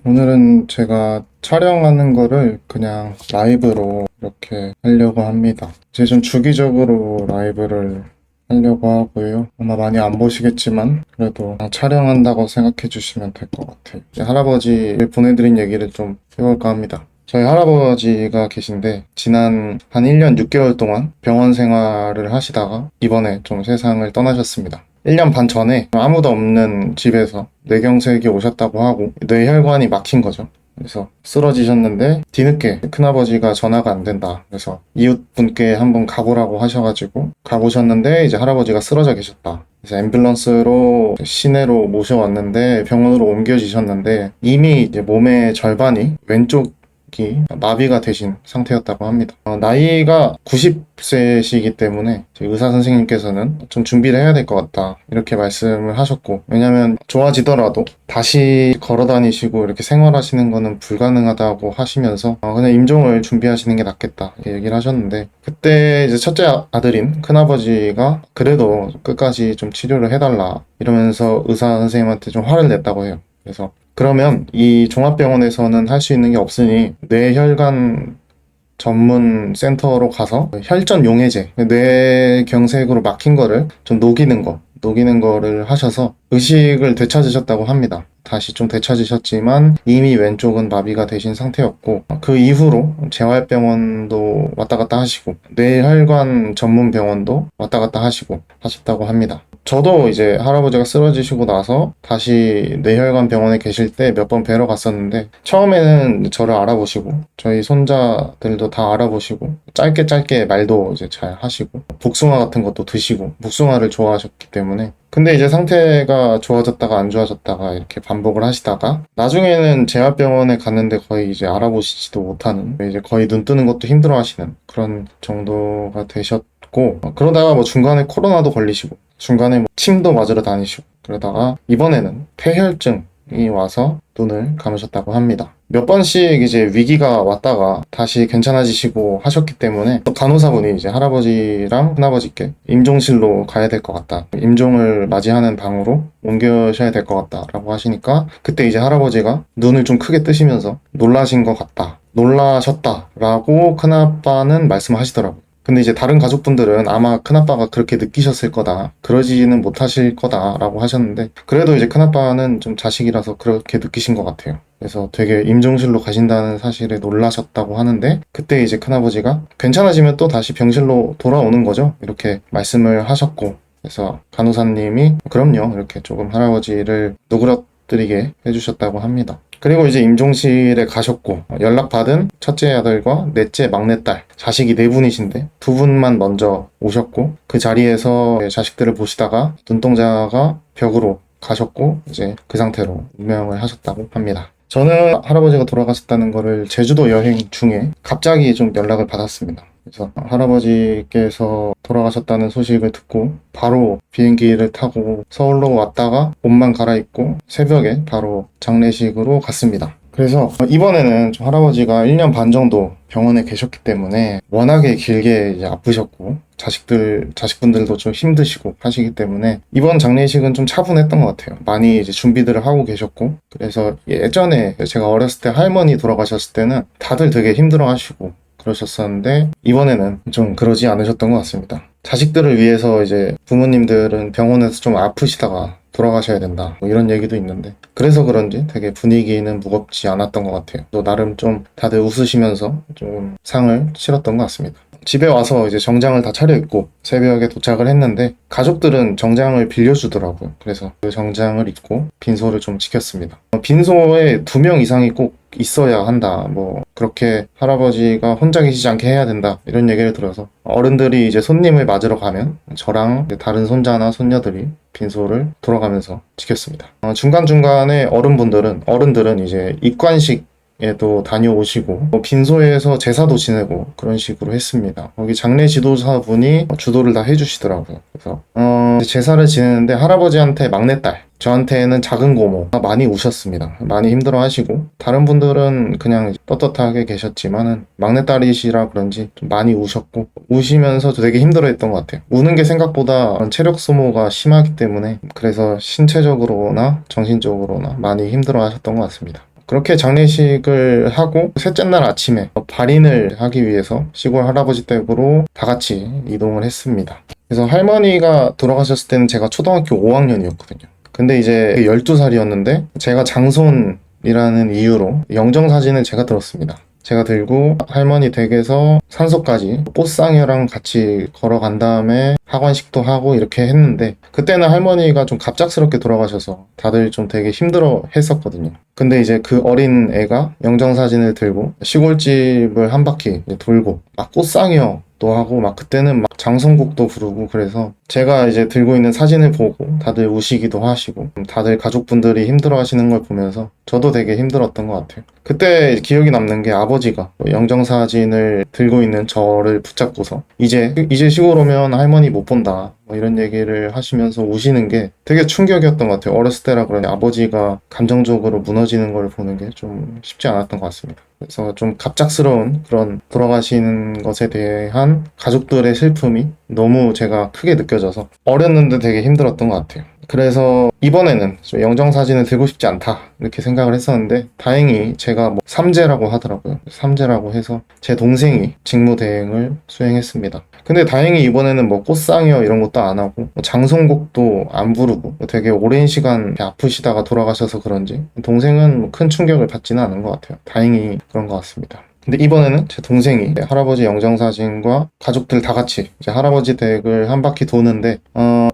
오늘은 제가 촬영하는 거를 그냥 라이브로 이렇게 하려고 합니다. 이제 좀 주기적으로 라이브를 하려고 하고요. 아마 많이 안 보시겠지만 그래도 그냥 촬영한다고 생각해 주시면 될 것 같아요. 이제 할아버지 보내드린 얘기를 좀 해볼까 합니다. 저희 할아버지가 계신데 지난 한 1년 6개월 동안 병원 생활을 하시다가 이번에 좀 세상을 떠나셨습니다. 1년 반 전에 아무도 없는 집에서 뇌경색이 오셨다고 하고 뇌혈관이 막힌 거죠. 그래서 쓰러지셨는데 뒤늦게 큰아버지가 전화가 안 된다. 그래서 이웃분께 한번 가보라고 하셔가지고 가보셨는데 이제 할아버지가 쓰러져 계셨다. 그래서 앰뷸런스로 시내로 모셔왔는데 병원으로 옮겨지셨는데 이미 이제 몸의 절반이 왼쪽 마비가 되신 상태였다고 합니다. 나이가 90세시기 때문에 의사 선생님께서는 좀 준비를 해야 될 것 같다 이렇게 말씀을 하셨고, 왜냐면 좋아지더라도 다시 걸어 다니시고 이렇게 생활하시는 거는 불가능하다고 하시면서 그냥 임종을 준비하시는 게 낫겠다 이렇게 얘기를 하셨는데, 그때 이제 첫째 아들인 큰아버지가 그래도 끝까지 좀 치료를 해달라 이러면서 의사 선생님한테 좀 화를 냈다고 해요. 그래서 그러면 이 종합병원에서는 할 수 있는 게 없으니 뇌혈관 전문 센터로 가서 혈전 용해제, 뇌경색으로 막힌 거를 좀 녹이는 거를 하셔서 의식을 되찾으셨다고 합니다. 다시 좀 되찾으셨지만 이미 왼쪽은 마비가 되신 상태였고, 그 이후로 재활병원도 왔다 갔다 하시고 뇌혈관 전문 병원도 왔다 갔다 하셨다고 합니다. 저도 이제 할아버지가 쓰러지시고 나서 다시 뇌혈관 병원에 계실 때 몇 번 뵈러 갔었는데, 처음에는 저를 알아보시고 저희 손자들도 다 알아보시고 짧게 말도 이제 잘 하시고 복숭아 같은 것도 드시고, 복숭아를 좋아하셨기 때문에. 근데 이제 상태가 좋아졌다가 안 좋아졌다가 이렇게 반복을 하시다가 나중에는 재활병원에 갔는데 거의 이제 알아보시지도 못하는, 이제 거의 눈 뜨는 것도 힘들어 하시는 그런 정도가 되셨고, 그러다가 뭐 중간에 코로나도 걸리시고 중간에 뭐 침도 맞으러 다니시고 그러다가 이번에는 폐혈증이 와서 눈을 감으셨다고 합니다. 몇 번씩 이제 위기가 왔다가 다시 괜찮아지시고 하셨기 때문에 또 간호사분이 이제 할아버지랑 큰아버지께 임종실로 가야 될 것 같다, 임종을 맞이하는 방으로 옮겨셔야 될 것 같다 라고 하시니까, 그때 이제 할아버지가 눈을 좀 크게 뜨시면서 놀라신 것 같다, 놀라셨다 라고 큰아빠는 말씀하시더라고요. 근데 이제 다른 가족분들은 아마 큰아빠가 그렇게 느끼셨을 거다, 그러지는 못하실 거다 라고 하셨는데, 그래도 이제 큰아빠는 좀 자식이라서 그렇게 느끼신 것 같아요. 그래서 되게 임종실로 가신다는 사실에 놀라셨다고 하는데, 그때 이제 큰아버지가 괜찮아지면 또 다시 병실로 돌아오는 거죠 이렇게 말씀을 하셨고, 그래서 간호사님이 그럼요 이렇게 조금 할아버지를 누그러뜨리게 해주셨다고 합니다. 그리고 이제 임종실에 가셨고, 연락받은 첫째 아들과 넷째 막내딸, 자식이 4분이신데 2분만 먼저 오셨고, 그 자리에서 자식들을 보시다가 눈동자가 벽으로 가셨고 이제 그 상태로 운명을 하셨다고 합니다. 저는 할아버지가 돌아가셨다는 거를 제주도 여행 중에 갑자기 좀 연락을 받았습니다. 그래서 할아버지께서 돌아가셨다는 소식을 듣고 바로 비행기를 타고 서울로 왔다가 옷만 갈아입고 새벽에 바로 장례식으로 갔습니다. 그래서 이번에는 좀 할아버지가 1년 반 정도 병원에 계셨기 때문에 워낙에 길게 이제 아프셨고 자식분들도 좀 힘드시고 하시기 때문에 이번 장례식은 좀 차분했던 것 같아요. 많이 이제 준비들을 하고 계셨고, 그래서 예전에 제가 어렸을 때 할머니 돌아가셨을 때는 다들 되게 힘들어 하시고 그러셨었는데 이번에는 좀 그러지 않으셨던 것 같습니다. 자식들을 위해서 이제 부모님들은 병원에서 좀 아프시다가 돌아가셔야 된다 뭐 이런 얘기도 있는데, 그래서 그런지 되게 분위기는 무겁지 않았던 것 같아요. 또 나름 좀 다들 웃으시면서 좀 상을 치렀던 것 같습니다. 집에 와서 이제 정장을 다 차려입고 새벽에 도착을 했는데 가족들은 정장을 빌려주더라고요. 그래서 그 정장을 입고 빈소를 좀 지켰습니다. 빈소에 2명 이상이 꼭 있어야 한다, 뭐 그렇게 할아버지가 혼자 계시지 않게 해야 된다 이런 얘기를 들어서 어른들이 이제 손님을 맞으러 가면 저랑 다른 손자나 손녀들이 빈소를 돌아가면서 지켰습니다. 중간중간에 어른들은 이제 입관식 에도 다녀오시고 빈소에서 제사도 지내고 그런 식으로 했습니다. 거기 장례 지도사분이 주도를 다 해주시더라고요. 그래서 제사를 지내는데 할아버지한테 막내딸, 저한테는 작은 고모가 많이 우셨습니다. 많이 힘들어 하시고, 다른 분들은 그냥 떳떳하게 계셨지만은 막내딸이시라 그런지 좀 많이 우셨고, 우시면서도 되게 힘들어 했던 것 같아요. 우는 게 생각보다 체력 소모가 심하기 때문에 그래서 신체적으로나 정신적으로나 많이 힘들어 하셨던 것 같습니다. 그렇게 장례식을 하고 셋째 날 아침에 발인을 하기 위해서 시골 할아버지 댁으로 다 같이 이동을 했습니다. 그래서 할머니가 돌아가셨을 때는 제가 초등학교 5학년이었거든요. 근데 이제 12살이었는데 제가 장손이라는 이유로 영정사진을 제가 들었습니다. 제가 들고 할머니 댁에서 산소까지 꽃상여랑 같이 걸어간 다음에 하관식도 하고 이렇게 했는데, 그때는 할머니가 좀 갑작스럽게 돌아가셔서 다들 좀 되게 힘들어 했었거든요. 근데 이제 그 어린 애가 영정사진을 들고 시골집을 한 바퀴 돌고 막 꽃상여 또 하고 막 그때는 막 장성곡도 부르고, 그래서 제가 이제 들고 있는 사진을 보고 다들 우시기도 하시고 다들 가족분들이 힘들어 하시는 걸 보면서 저도 되게 힘들었던 것 같아요. 그때 기억이 남는 게 아버지가 영정사진을 들고 있는 저를 붙잡고서 이제 시골 오면 할머니 못 본다 뭐 이런 얘기를 하시면서 우시는 게 되게 충격이었던 것 같아요. 어렸을 때라 그러니 아버지가 감정적으로 무너지는 걸 보는 게 좀 쉽지 않았던 것 같습니다. 그래서 좀 갑작스러운 그런 돌아가시는 것에 대한 가족들의 슬픔이 너무 제가 크게 느껴져서 어렸는데 되게 힘들었던 것 같아요. 그래서 이번에는 좀 영정사진을 들고 싶지 않다 이렇게 생각을 했었는데, 다행히 제가 뭐 삼재라고 하더라고요. 삼재라고 해서 제 동생이 직무대행을 수행했습니다. 근데 다행히 이번에는 뭐 꽃상여 이런 것도 안 하고 장송곡도 안 부르고 되게 오랜 시간 아프시다가 돌아가셔서 그런지 동생은 뭐 큰 충격을 받지는 않은 것 같아요. 다행히 그런 것 같습니다. 근데 이번에는 제 동생이 할아버지 영정사진과 가족들 다 같이 이제 할아버지 댁을 한 바퀴 도는데,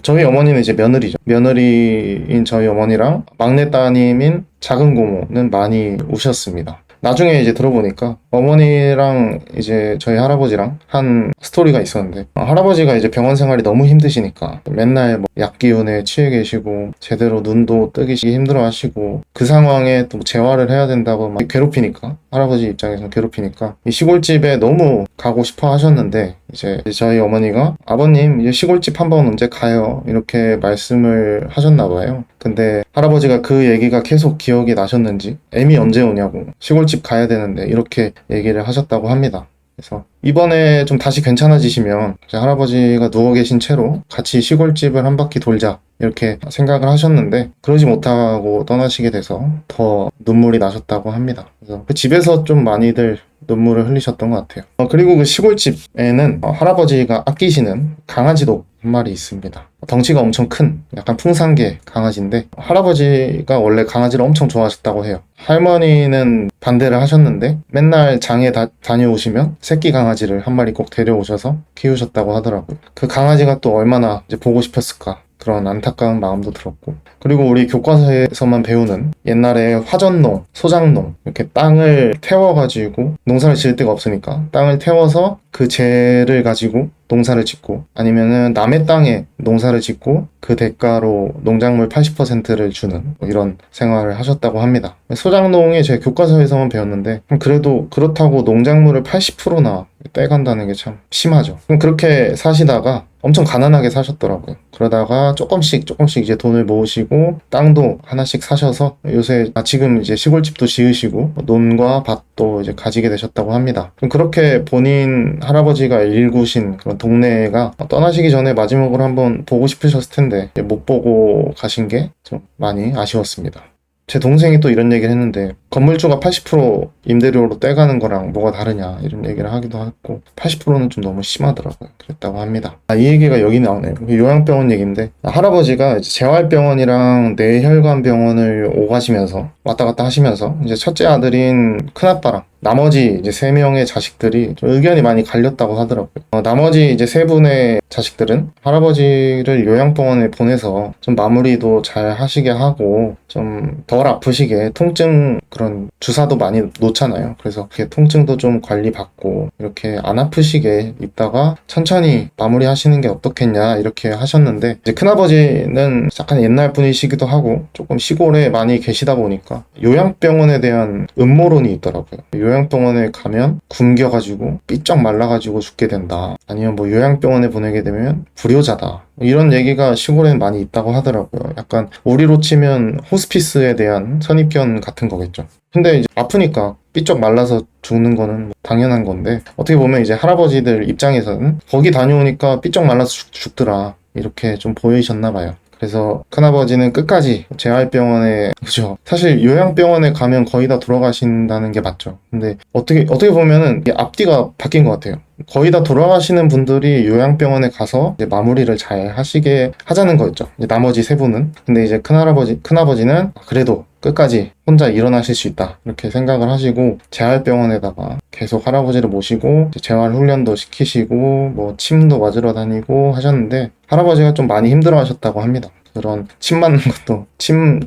저희 어머니는 이제 며느리죠. 며느리인 저희 어머니랑 막내 따님인 작은 고모는 많이 우셨습니다. 나중에 이제 들어보니까 어머니랑 이제 저희 할아버지랑 한 스토리가 있었는데, 할아버지가 이제 병원 생활이 너무 힘드시니까 맨날 뭐 약기운에 취해 계시고 제대로 눈도 뜨기 힘들어 하시고 그 상황에 또 재활을 해야 된다고 막 괴롭히니까, 할아버지 입장에서 괴롭히니까 이 시골집에 너무 가고 싶어 하셨는데, 이제 저희 어머니가 아버님 이제 시골집 한번 언제 가요 이렇게 말씀을 하셨나 봐요. 근데 할아버지가 그 얘기가 계속 기억이 나셨는지 애미 언제 오냐고 시골집 가야 되는데 이렇게 얘기를 하셨다고 합니다. 그래서 이번에 좀 다시 괜찮아지시면 이제 할아버지가 누워 계신 채로 같이 시골집을 한 바퀴 돌자 이렇게 생각을 하셨는데, 그러지 못하고 떠나시게 돼서 더 눈물이 나셨다고 합니다. 그래서 그 집에서 좀 많이들 눈물을 흘리셨던 것 같아요. 그리고 그 시골집에는 할아버지가 아끼시는 강아지도 한 마리 있습니다. 덩치가 엄청 큰 약간 풍산개 강아지인데, 할아버지가 원래 강아지를 엄청 좋아하셨다고 해요. 할머니는 반대를 하셨는데 맨날 장에 다녀오시면 새끼 강아지를 한 마리 꼭 데려오셔서 키우셨다고 하더라고요. 그 강아지가 또 얼마나 이제 보고 싶었을까, 그런 안타까운 마음도 들었고, 그리고 우리 교과서에서만 배우는 옛날에 화전농, 소작농 이렇게 땅을 태워가지고 농사를 지을 데가 없으니까 땅을 태워서 그 재를 가지고 농사를 짓고, 아니면은 남의 땅에 농사를 짓고 그 대가로 농작물 80%를 주는 뭐 이런 생활을 하셨다고 합니다. 소작농이 제 교과서에서만 배웠는데, 그래도 그렇다고 농작물을 80%나 떼간다는 게 참 심하죠. 그렇게 사시다가 엄청 가난하게 사셨더라고요. 그러다가 조금씩 이제 돈을 모으시고 땅도 하나씩 사셔서 요새 지금 이제 시골집도 지으시고 논과 밭도 이제 가지게 되셨다고 합니다. 그렇게 본인 할아버지가 일구신 그런 동네가 떠나시기 전에 마지막으로 한번 보고 싶으셨을 텐데 못 보고 가신 게 좀 많이 아쉬웠습니다. 제 동생이 또 이런 얘기를 했는데, 건물주가 80% 임대료로 떼가는 거랑 뭐가 다르냐 이런 얘기를 하기도 했고, 80%는 좀 너무 심하더라고요. 그랬다고 합니다. 이 얘기가 여기 나오네요. 요양병원 얘기인데, 할아버지가 이제 재활병원이랑 뇌혈관병원을 오가시면서 왔다 갔다 하시면서 이제 첫째 아들인 큰아빠랑 나머지 이제 3명의 자식들이 좀 의견이 많이 갈렸다고 하더라고요. 나머지 이제 3분의 자식들은 할아버지를 요양병원에 보내서 좀 마무리도 잘 하시게 하고 좀 덜 아프시게, 통증 그런 주사도 많이 놓잖아요. 그래서 그게 통증도 좀 관리받고 이렇게 안 아프시게 있다가 천천히 마무리 하시는 게 어떻겠냐 이렇게 하셨는데, 이제 큰아버지는 약간 옛날 분이시기도 하고 조금 시골에 많이 계시다 보니까 요양병원에 대한 음모론이 있더라고요. 요양병원에 가면 굶겨가지고 삐쩍 말라가지고 죽게 된다, 아니면 뭐 요양병원에 보내게 되면 불효자다, 이런 얘기가 시골에는 많이 있다고 하더라고요. 약간 우리로 치면 호스피스에 대한 선입견 같은 거겠죠. 근데 이제 아프니까 삐쩍 말라서 죽는 거는 당연한 건데, 어떻게 보면 이제 할아버지들 입장에서는 거기 다녀오니까 삐쩍 말라서 죽더라 이렇게 좀 보이셨나 봐요. 그래서 큰아버지는 끝까지 재활병원에, 그죠? 사실 요양병원에 가면 거의 다 돌아가신다는 게 맞죠. 근데 어떻게 보면은 이게 앞뒤가 바뀐 것 같아요. 거의 다 돌아가시는 분들이 요양병원에 가서 이제 마무리를 잘 하시게 하자는 거였죠. 이제 나머지 세 분은. 근데 이제 큰아버지는 그래도 끝까지 혼자 일어나실 수 있다, 이렇게 생각을 하시고 재활병원에다가 계속 할아버지를 모시고 이제 재활 훈련도 시키시고 뭐 침도 맞으러 다니고 하셨는데, 할아버지가 좀 많이 힘들어 하셨다고 합니다. 그런 침 맞는 것도 침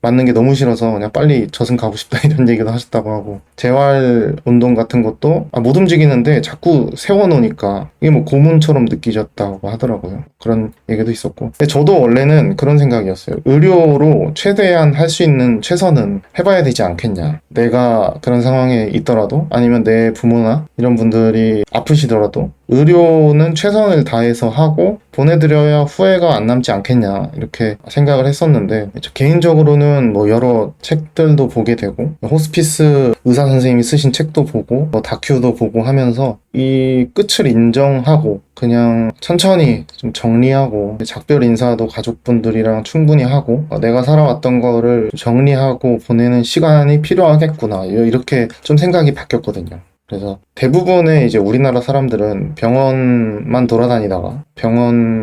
맞는 게 너무 싫어서 그냥 빨리 저승 가고 싶다 이런 얘기도 하셨다고 하고, 재활 운동 같은 것도 못 움직이는데 자꾸 세워놓으니까 이게 뭐 고문처럼 느끼셨다고 하더라고요. 그런 얘기도 있었고, 근데 저도 원래는 그런 생각이었어요. 의료로 최대한 할 수 있는 최선은 해봐야 되지 않겠냐. 내가 그런 상황에 있더라도, 아니면 내 부모나 이런 분들이 아프시더라도 의료는 최선을 다해서 하고 보내드려야 후회가 안 남지 않겠냐, 이렇게 생각을 했었는데, 저 개인적으로는 뭐 여러 책들도 보게 되고 호스피스 의사 선생님이 쓰신 책도 보고 뭐 다큐도 보고 하면서 이 끝을 인정하고 그냥 천천히 좀 정리하고, 작별 인사도 가족분들이랑 충분히 하고 내가 살아왔던 거를 정리하고 보내는 시간이 필요하겠구나, 이렇게 좀 생각이 바뀌었거든요. 그래서 대부분의 이제 우리나라 사람들은 병원만 돌아다니다가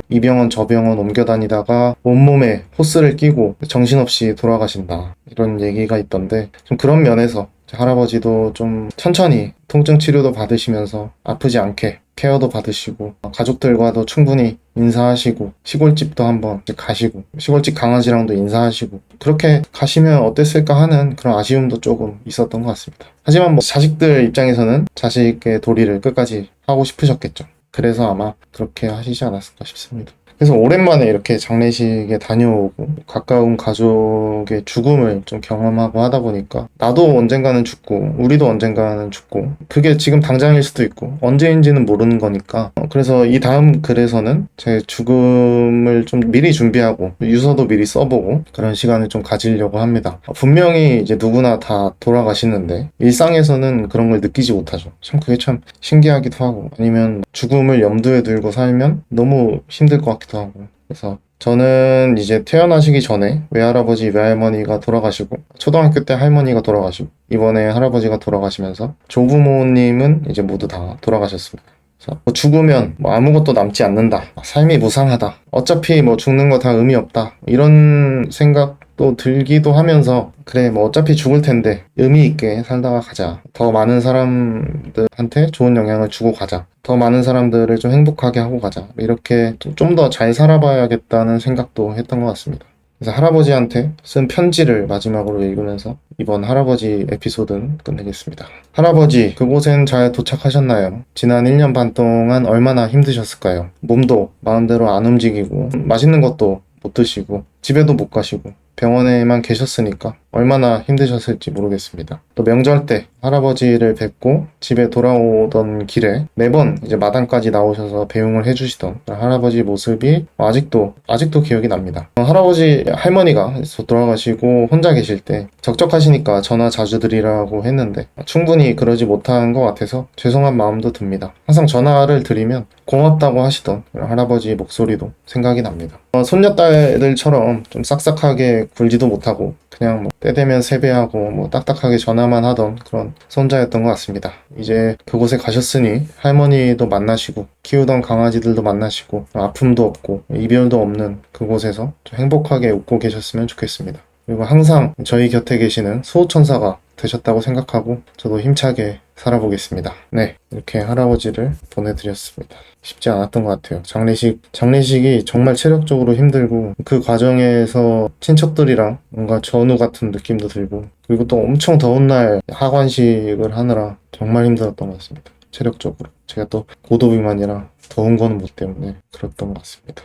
이 병원 저 병원 옮겨 다니다가 온몸에 호스를 끼고 정신없이 돌아가신다, 이런 얘기가 있던데, 좀 그런 면에서 할아버지도 좀 천천히 통증 치료도 받으시면서 아프지 않게 케어도 받으시고 가족들과도 충분히 인사하시고 시골집도 한번 가시고 시골집 강아지랑도 인사하시고 그렇게 가시면 어땠을까 하는 그런 아쉬움도 조금 있었던 것 같습니다. 하지만 뭐 자식들 입장에서는 자식의 도리를 끝까지 하고 싶으셨겠죠. 그래서 아마 그렇게 하시지 않았을까 싶습니다. 그래서 오랜만에 이렇게 장례식에 다녀오고 가까운 가족의 죽음을 좀 경험하고 하다 보니까 나도 언젠가는 죽고 우리도 언젠가는 죽고, 그게 지금 당장일 수도 있고 언제인지는 모르는 거니까, 그래서 이 다음 글에서는 제 죽음을 좀 미리 준비하고 유서도 미리 써보고 그런 시간을 좀 가지려고 합니다. 분명히 이제 누구나 다 돌아가시는데 일상에서는 그런 걸 느끼지 못하죠. 참 그게 참 신기하기도 하고, 아니면 죽음을 염두에 두고 살면 너무 힘들 것 같기도 하고. 그래서 저는 이제 태어나시기 전에 외할아버지 외할머니가 돌아가시고, 초등학교 때 할머니가 돌아가시고, 이번에 할아버지가 돌아가시면서 조부모님은 이제 모두 다 돌아가셨습니다. 그래서 뭐 죽으면 뭐 아무것도 남지 않는다, 삶이 무상하다, 어차피 뭐 죽는 거 다 의미 없다, 이런 생각도 들기도 하면서, 그래 뭐 어차피 죽을 텐데 의미 있게 살다가 가자, 더 많은 사람들한테 좋은 영향을 주고 가자, 더 많은 사람들을 좀 행복하게 하고 가자, 이렇게 좀 더 잘 살아봐야겠다는 생각도 했던 것 같습니다. 그래서 할아버지한테 쓴 편지를 마지막으로 읽으면서 이번 할아버지 에피소드는 끝내겠습니다. 할아버지, 그곳엔 잘 도착하셨나요? 지난 1년 반 동안 얼마나 힘드셨을까요? 몸도 마음대로 안 움직이고 맛있는 것도 못 드시고 집에도 못 가시고 병원에만 계셨으니까 얼마나 힘드셨을지 모르겠습니다. 또 명절 때 할아버지를 뵙고 집에 돌아오던 길에 매번 이제 마당까지 나오셔서 배웅을 해주시던 할아버지 모습이 아직도 기억이 납니다. 할아버지 할머니가 돌아가시고 혼자 계실 때 적적하시니까 전화 자주 드리라고 했는데 충분히 그러지 못한 것 같아서 죄송한 마음도 듭니다. 항상 전화를 드리면 고맙다고 하시던 할아버지 목소리도 생각이 납니다. 손녀딸들처럼 좀 싹싹하게 굴지도 못하고 그냥 뭐 때 되면 세배하고 뭐 딱딱하게 전화만 하던 그런 손자였던 것 같습니다. 이제 그곳에 가셨으니 할머니도 만나시고 키우던 강아지들도 만나시고 아픔도 없고 이별도 없는 그곳에서 좀 행복하게 웃고 계셨으면 좋겠습니다. 그리고 항상 저희 곁에 계시는 수호천사가 되셨다고 생각하고 저도 힘차게 살아보겠습니다. 네, 이렇게 할아버지를 보내드렸습니다. 쉽지 않았던 것 같아요. 장례식이 정말 체력적으로 힘들고 그 과정에서 친척들이랑 뭔가 전우 같은 느낌도 들고, 그리고 또 엄청 더운 날 하관식을 하느라 정말 힘들었던 것 같습니다. 체력적으로. 제가 또 고도비만이라 더운 거는 못 때문에 그랬던 것 같습니다.